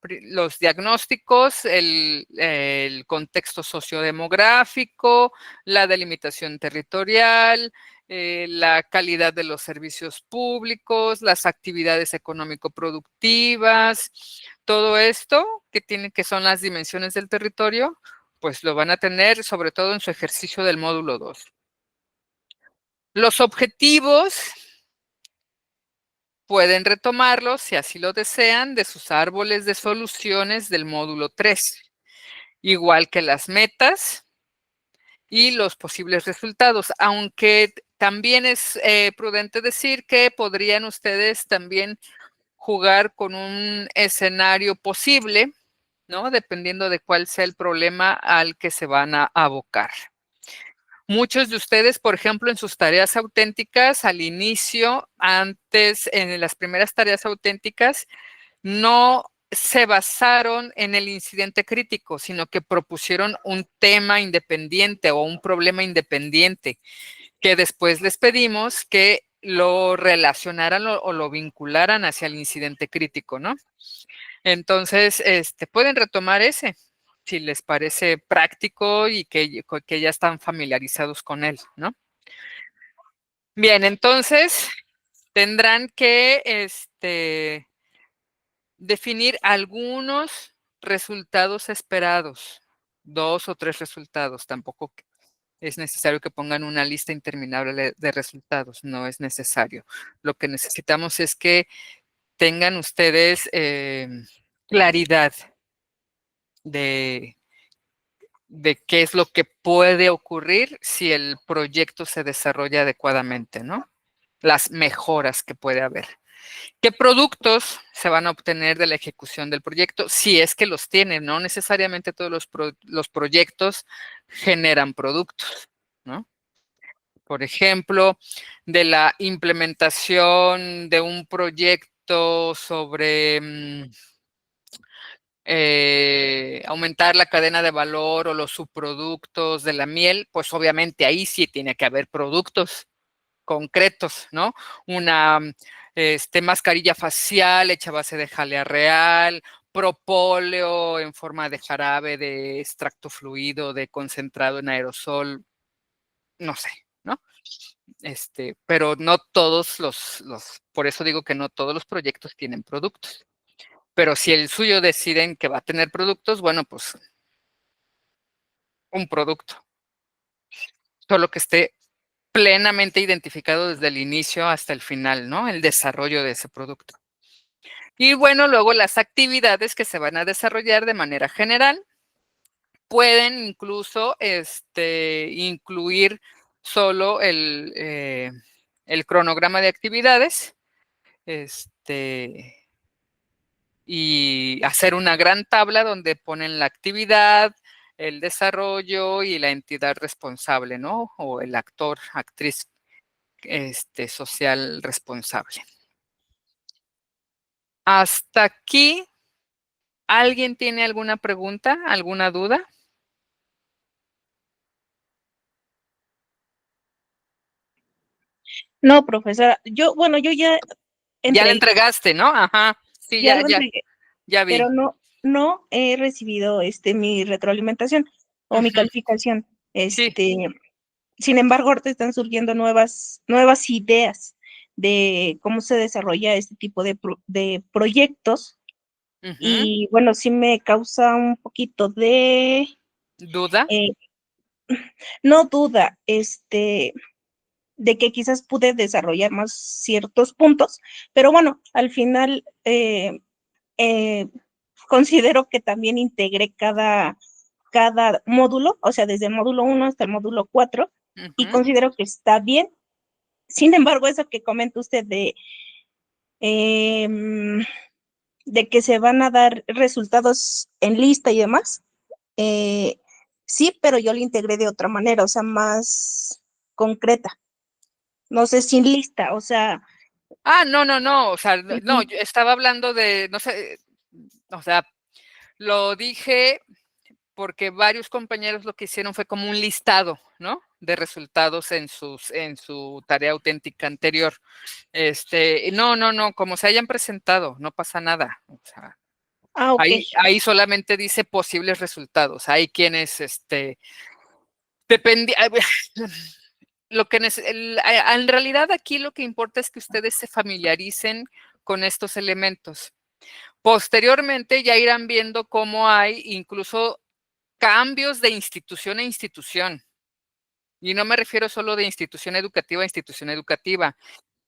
los diagnósticos, el contexto sociodemográfico, la delimitación territorial, la calidad de los servicios públicos, las actividades económico-productivas, todo esto que son las dimensiones del territorio, pues lo van a tener sobre todo en su ejercicio del módulo 2. Los objetivos pueden retomarlos, si así lo desean, de sus árboles de soluciones del módulo 3, igual que las metas y los posibles resultados, aunque también es prudente decir que podrían ustedes también jugar con un escenario posible, ¿no? Dependiendo de cuál sea el problema al que se van a abocar. Muchos de ustedes, por ejemplo, en sus tareas auténticas, al inicio, antes, en las primeras tareas auténticas, no se basaron en el incidente crítico, sino que propusieron un tema independiente o un problema independiente, que después les pedimos que lo relacionaran o lo vincularan hacia el incidente crítico, ¿no? Entonces, pueden retomar ese, si les parece práctico y que ya están familiarizados con él, ¿no? Bien, entonces, tendrán que definir algunos resultados esperados, 2 o 3 resultados, tampoco es necesario que pongan una lista interminable de resultados, no es necesario. Lo que necesitamos es que tengan ustedes claridad de qué es lo que puede ocurrir si el proyecto se desarrolla adecuadamente, ¿no? Las mejoras que puede haber. ¿Qué productos se van a obtener de la ejecución del proyecto? Si es que los tienen, no necesariamente todos los proyectos generan productos, ¿no? Por ejemplo, de la implementación de un proyecto sobre aumentar la cadena de valor o los subproductos de la miel, pues obviamente ahí sí tiene que haber productos concretos, ¿no? Una mascarilla facial hecha a base de jalea real, propóleo en forma de jarabe de extracto fluido, de concentrado en aerosol, no sé, ¿no? Pero no todos por eso digo que no todos los proyectos tienen productos. Pero si el suyo deciden que va a tener productos, bueno, pues un producto. Solo que esté plenamente identificado desde el inicio hasta el final, ¿no? El desarrollo de ese producto. Y bueno, luego las actividades que se van a desarrollar de manera general pueden incluso incluir solo el cronograma de actividades y hacer una gran tabla donde ponen la actividad, el desarrollo y la entidad responsable, ¿no? O el actor, actriz social responsable. Hasta aquí, ¿alguien tiene alguna pregunta, alguna duda? No, profesora, yo ya Ya la entregué, entregaste, ¿no? Ajá. Sí, ya lo entregué, ya vi. pero no he recibido mi retroalimentación o mi Ujú, calificación. sí. Sin embargo, ahorita están surgiendo nuevas ideas de cómo se desarrolla este tipo de proyectos. Ujú. Y bueno, sí me causa un poquito de, ¿Duda? eh, no duda, de que quizás pude desarrollar más ciertos puntos, pero bueno, al final eh, considero que también integré cada módulo, o sea, desde el módulo 1 hasta el módulo 4, y Ujú. considero que está bien. Sin embargo, eso que comenta usted eh, de que se van a dar resultados en lista y demás, eh, sí, pero yo lo integré de otra manera, o sea, más concreta. No sé, sin lista, o sea, Ah, no, no, no. O sea, no, ujú. yo estaba hablando de, no sé, o sea, lo dije porque varios compañeros lo que hicieron fue como un listado, ¿no? De resultados en su tarea auténtica anterior. No, no, no, como se hayan presentado, no pasa nada. O sea, Ok. ahí solamente dice posibles resultados. Hay quienes, depende, lo que en realidad aquí lo que importa es que ustedes se familiaricen con estos elementos. Posteriormente ya irán viendo cómo hay incluso cambios de institución a institución. Y no me refiero solo de institución educativa a institución educativa,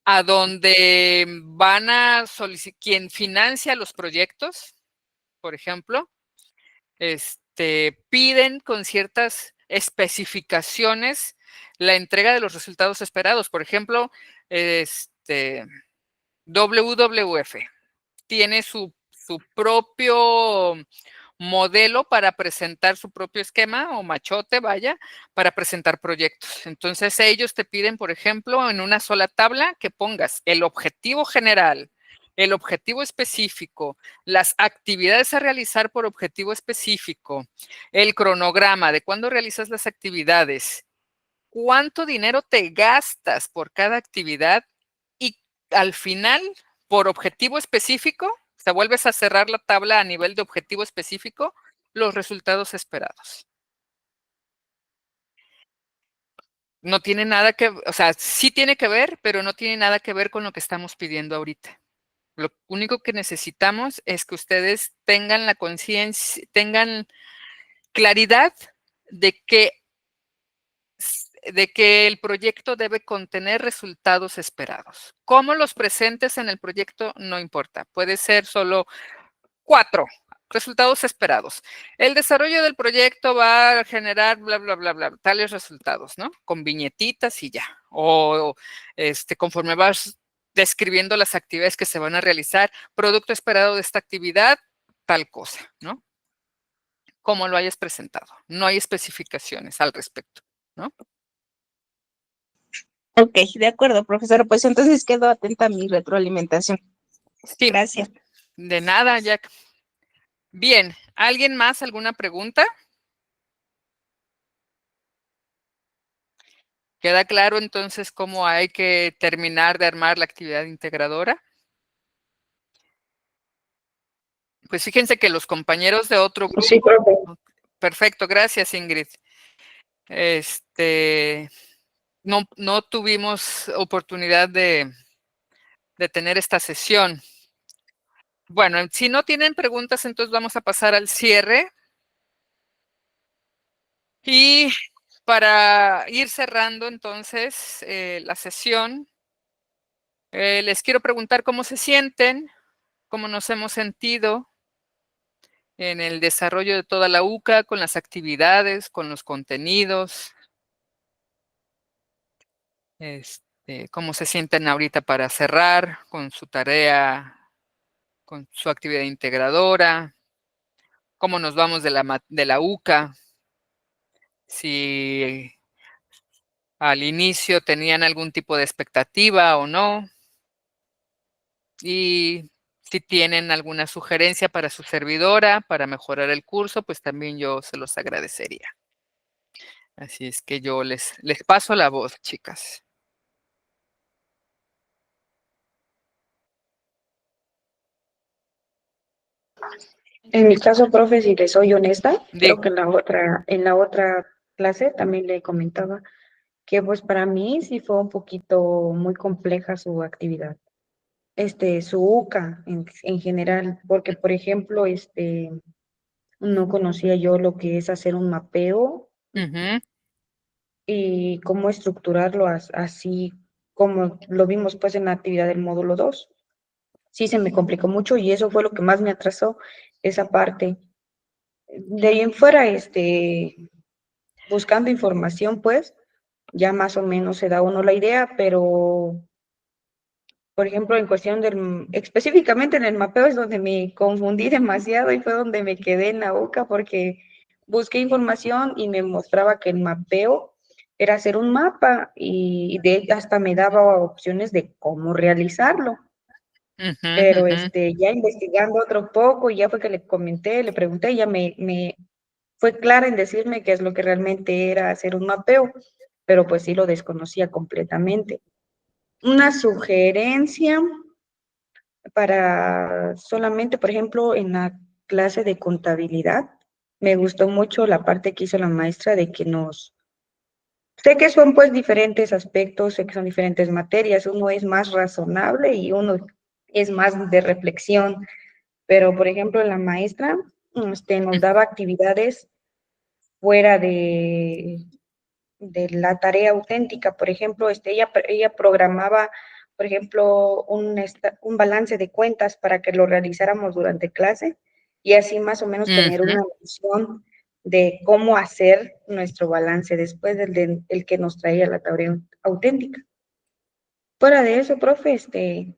a donde van a solicitar, quien financia los proyectos, por ejemplo, piden con ciertas especificaciones la entrega de los resultados esperados. Por ejemplo, WWF tiene su propio modelo para presentar su propio esquema o machote, vaya, para presentar proyectos. Entonces ellos te piden, por ejemplo, en una sola tabla que pongas el objetivo general, el objetivo específico, las actividades a realizar por objetivo específico, el cronograma de cuándo realizas las actividades, cuánto dinero te gastas por cada actividad y al final, por objetivo específico, o sea, vuelves a cerrar la tabla a nivel de objetivo específico, los resultados esperados. no tiene nada que, o sea, sí tiene que ver, pero no tiene nada que ver con lo que estamos pidiendo ahorita. Lo único que necesitamos es que ustedes tengan la conciencia, tengan claridad de que el proyecto debe contener resultados esperados. Cómo los presentes en el proyecto no importa, puede ser solo 4 resultados esperados. El desarrollo del proyecto va a generar bla, bla, bla, bla, tales resultados, ¿no? Con viñetitas y ya. O conforme vas describiendo las actividades que se van a realizar, producto esperado de esta actividad, tal cosa, ¿no? Como lo hayas presentado. No hay especificaciones al respecto, ¿no? Ok, de acuerdo, profesora. Pues entonces quedo atenta a mi retroalimentación. Sí, Gracias. de nada, Jack. Bien, ¿alguien más? ¿Alguna pregunta? ¿Queda claro entonces cómo hay que terminar de armar la actividad integradora? Pues fíjense que los compañeros de otro grupo. Sí, profe. Perfecto, gracias, Ingrid. No tuvimos oportunidad de tener esta sesión. Bueno, si no tienen preguntas, entonces vamos a pasar al cierre. Y para ir cerrando entonces la sesión, les quiero preguntar cómo se sienten, cómo nos hemos sentido en el desarrollo de toda la UCA, con las actividades, con los contenidos, cómo se sienten ahorita para cerrar con su tarea, con su actividad integradora, cómo nos vamos de la UCA, si al inicio tenían algún tipo de expectativa o no, y si tienen alguna sugerencia para su servidora para mejorar el curso, pues también yo se los agradecería. Así es que yo les paso la voz, chicas. En mi caso, profe, si le soy honesta, creo Digo, que en la otra clase también le comentaba que pues para mí sí fue un poquito muy compleja su actividad, su UCA en general, porque por ejemplo, no conocía yo lo que es hacer un mapeo ujú, y cómo estructurarlo así como lo vimos pues en la actividad del módulo 2. Sí se me complicó mucho y eso fue lo que más me atrasó, esa parte. De ahí en fuera, buscando información, pues, ya más o menos se da uno la idea, pero, por ejemplo, en cuestión específicamente en el mapeo es donde me confundí demasiado y fue donde me quedé en la boca porque busqué información y me mostraba que el mapeo era hacer un mapa y hasta me daba opciones de cómo realizarlo. ujú, Pero ujú. ya investigando otro poco, ya fue que le comenté, le pregunté, ya me fue clara en decirme qué es lo que realmente era hacer un mapeo, pero pues sí lo desconocía completamente. Una sugerencia para solamente, por ejemplo, en la clase de contabilidad, me gustó mucho la parte que hizo la maestra de que sé que son pues diferentes aspectos, sé que son diferentes materias, uno es más razonable y uno es más de reflexión, pero por ejemplo la maestra nos daba actividades fuera de la tarea auténtica. Por ejemplo, ella programaba, por ejemplo, un balance de cuentas para que lo realizáramos durante clase y así más o menos tener Ujú. una noción de cómo hacer nuestro balance después del que nos traía la tarea auténtica. Fuera de eso, profe,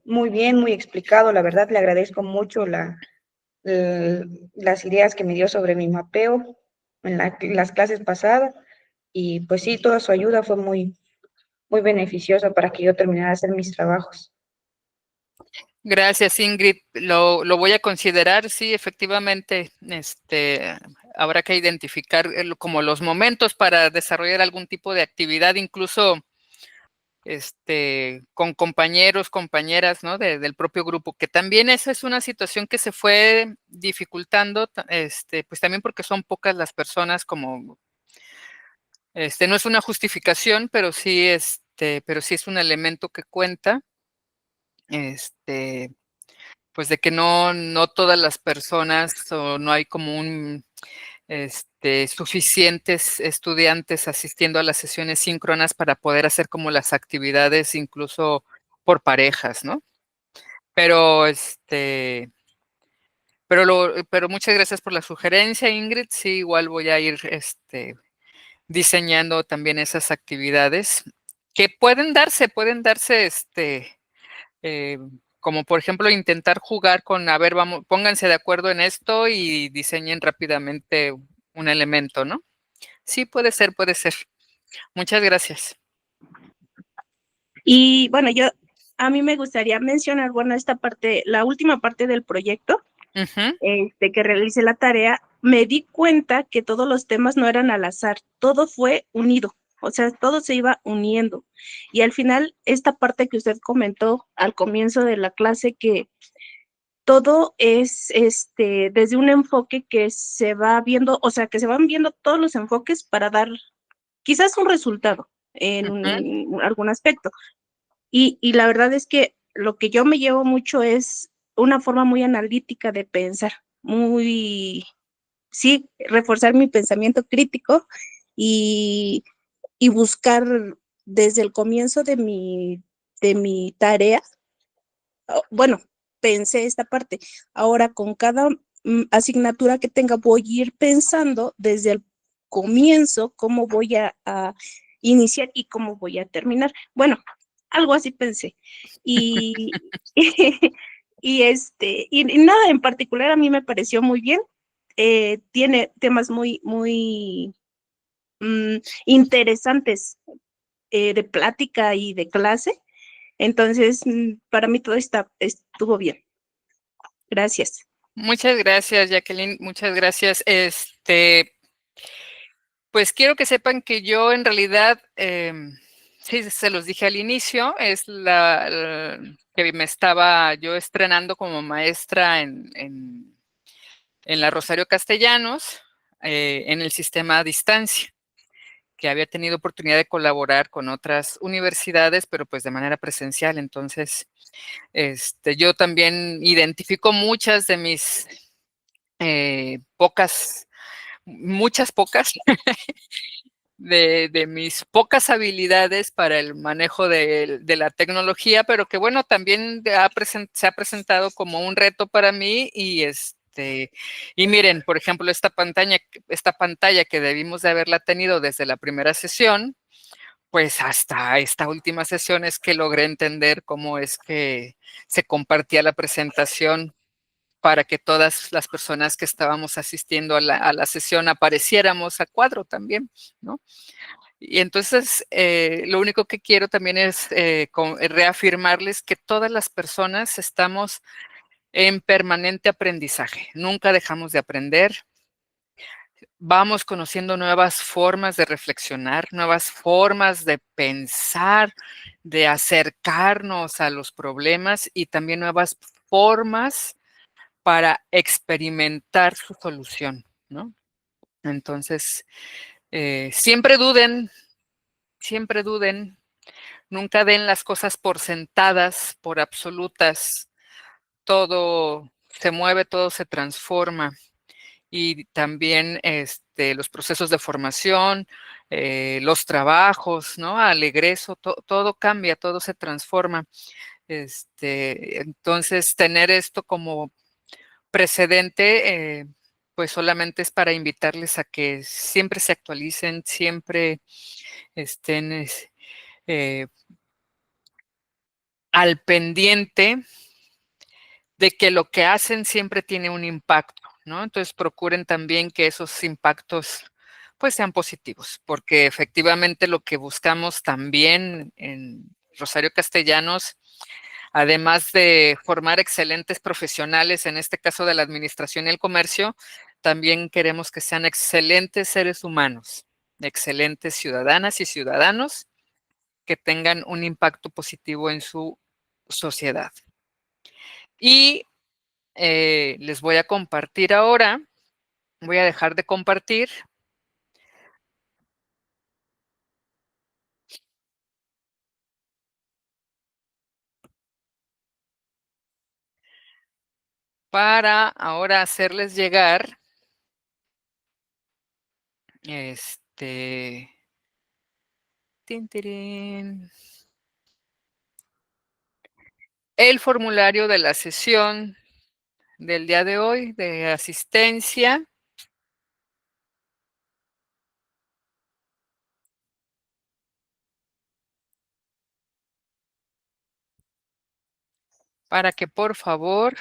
muy bien, muy explicado. La verdad, le agradezco mucho las ideas que me dio sobre mi mapeo en las clases pasadas. Y pues sí, toda su ayuda fue muy, muy beneficiosa para que yo terminara de hacer mis trabajos. Gracias, Ingrid. Lo voy a considerar, sí, efectivamente, habrá que identificar como los momentos para desarrollar algún tipo de actividad, incluso con compañeros, compañeras, ¿no? Del propio grupo, que también esa es una situación que se fue dificultando, pues también porque son pocas las personas como No es una justificación, pero sí, pero sí es un elemento que cuenta, pues de que no todas las personas o no hay como suficientes estudiantes asistiendo a las sesiones síncronas para poder hacer como las actividades incluso por parejas, ¿no? Pero, pero muchas gracias por la sugerencia, Ingrid. Sí, igual voy a ir, diseñando también esas actividades que pueden darse, eh, como por ejemplo intentar jugar con, a ver, vamos, pónganse de acuerdo en esto y diseñen rápidamente un elemento, ¿no? Sí, puede ser, puede ser. Muchas gracias. Y bueno, a mí me gustaría mencionar, bueno, esta parte, la última parte del proyecto, Ujú, que realicé la tarea, me di cuenta que todos los temas no eran al azar, todo fue unido, o sea, todo se iba uniendo. Y al final, esta parte que usted comentó al comienzo de la clase, que todo es desde un enfoque que se va viendo, o sea, que se van viendo todos los enfoques para dar quizás un resultado ujú. en algún aspecto. Y la verdad es que lo que yo me llevo mucho es una forma muy analítica de pensar, muy, sí, reforzar mi pensamiento crítico y, y buscar desde el comienzo de mi tarea, bueno, pensé esta parte. Ahora con cada asignatura que tenga voy a ir pensando desde el comienzo cómo voy a iniciar y cómo voy a terminar. Bueno, algo así pensé. Y, y nada en particular a mí me pareció muy bien. Tiene temas muy, muy interesantes de plática y de clase. Entonces, para mí todo estuvo bien. Gracias. Muchas gracias, Jacqueline. Muchas gracias. Pues quiero que sepan que yo en realidad, sí, se los dije al inicio, es que me estaba yo estrenando como maestra en la Rosario Castellanos, en el sistema a distancia, que había tenido oportunidad de colaborar con otras universidades, pero pues de manera presencial. Entonces, yo también identifico muchas de mis muchas pocas de mis pocas habilidades para el manejo de la tecnología, pero que bueno, también se ha presentado como un reto para mí y miren, por ejemplo, esta pantalla que debimos de haberla tenido desde la primera sesión, pues hasta esta última sesión es que logré entender cómo es que se compartía la presentación para que todas las personas que estábamos asistiendo a la sesión apareciéramos a cuadro también, ¿no? Y entonces, lo único que quiero también es reafirmarles que todas las personas estamos en permanente aprendizaje. Nunca dejamos de aprender. Vamos conociendo nuevas formas de reflexionar, nuevas formas de pensar, de acercarnos a los problemas y también nuevas formas para experimentar su solución, ¿no? Entonces, siempre duden, nunca den las cosas por sentadas, por absolutas. Todo se mueve, todo se transforma. Y también los procesos de formación, los trabajos, ¿no? Al egreso, todo cambia, todo se transforma. Entonces, tener esto como precedente, pues solamente es para invitarles a que siempre se actualicen, siempre estén eh, al pendiente de que lo que hacen siempre tiene un impacto, ¿no? Entonces procuren también que esos impactos pues sean positivos, porque efectivamente lo que buscamos también en Rosario Castellanos, además de formar excelentes profesionales, en este caso de la administración y el comercio, también queremos que sean excelentes seres humanos, excelentes ciudadanas y ciudadanos que tengan un impacto positivo en su sociedad. Y les voy a compartir ahora, voy a dejar de compartir para ahora hacerles llegar tin, tirín, el formulario de la sesión del día de hoy de asistencia. Para que por favor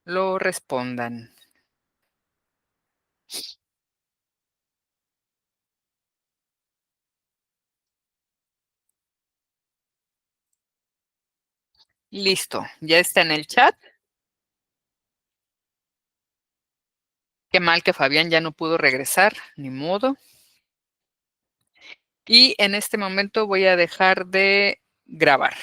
lo respondan. Listo, ya está en el chat. Qué mal que Fabián ya no pudo regresar, ni modo. Y en este momento voy a dejar de grabar.